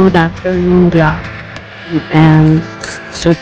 good afternoon, vlog. And so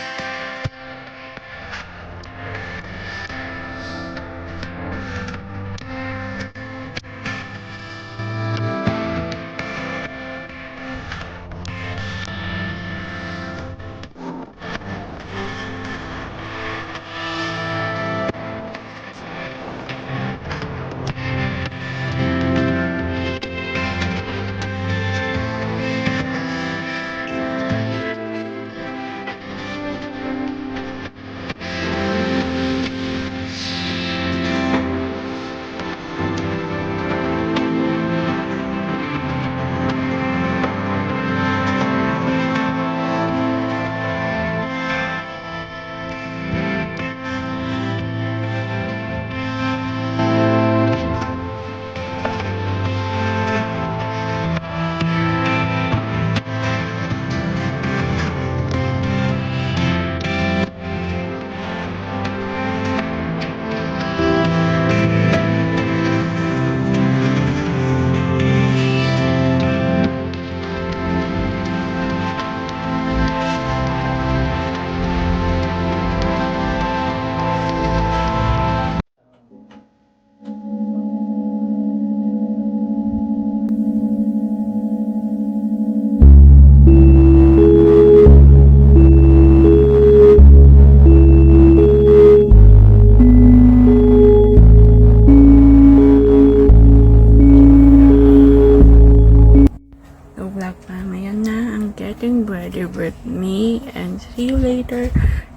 vlog pa ngayon na ang getting ready with me, and see you later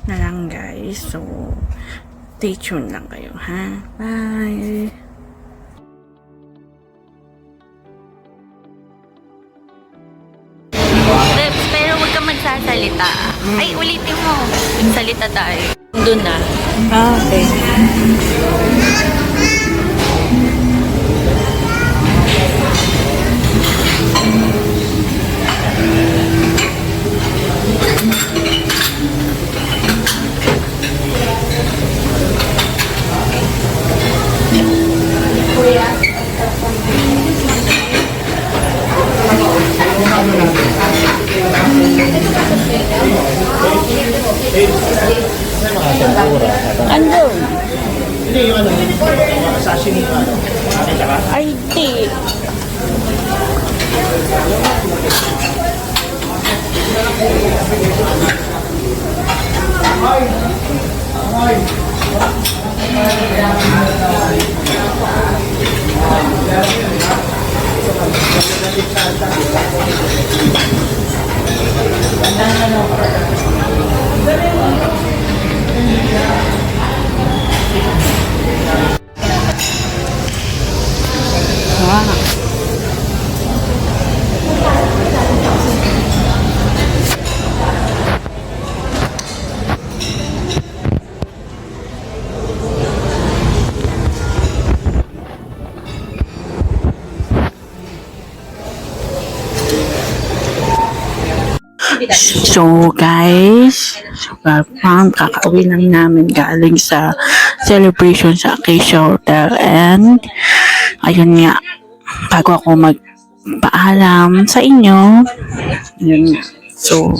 na lang guys. So stay tuned lang kayo, ha? Bye! Bebs, pero huwag kang magsasalita. Ay, ulitin mo. Magsalita tayo. Doon na. Okay. Andun. Hindi, yung ano, sashimi pa, ano. Nakita ka? Ay, di. So guys, kakauwi lang namin galing sa celebration sa Acacia Hotel, and ayun nga, bago ako magpaalam sa inyo, ayun nga. So,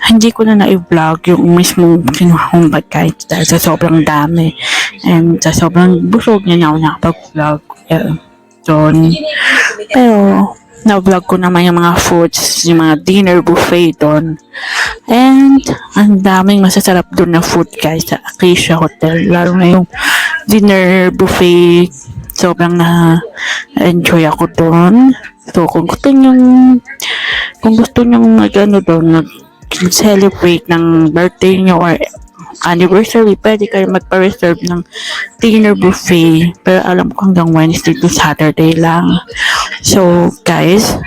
hindi ko na na-vlog yung mismong kinuha kong pagkain dahil sa sobrang dami and sa sobrang busog niya na ako nakapag-vlog doon. Pero na-vlog ko naman yung mga foods, yung mga dinner buffet doon. And ang daming masasarap doon na food guys sa Acacia Hotel. Lalo na yung dinner buffet, sobrang na-enjoy ako doon. So kung gusto nyo mag-ano doon, mag-celebrate ng birthday nyo or anniversary, pwede kayo magpa-reserve ng dinner buffet. Pero alam ko hanggang Wednesday to Saturday lang. So guys,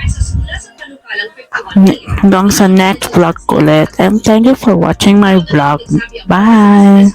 hanggang sa next vlog ko ulit, and thank you for watching my vlog. Bye!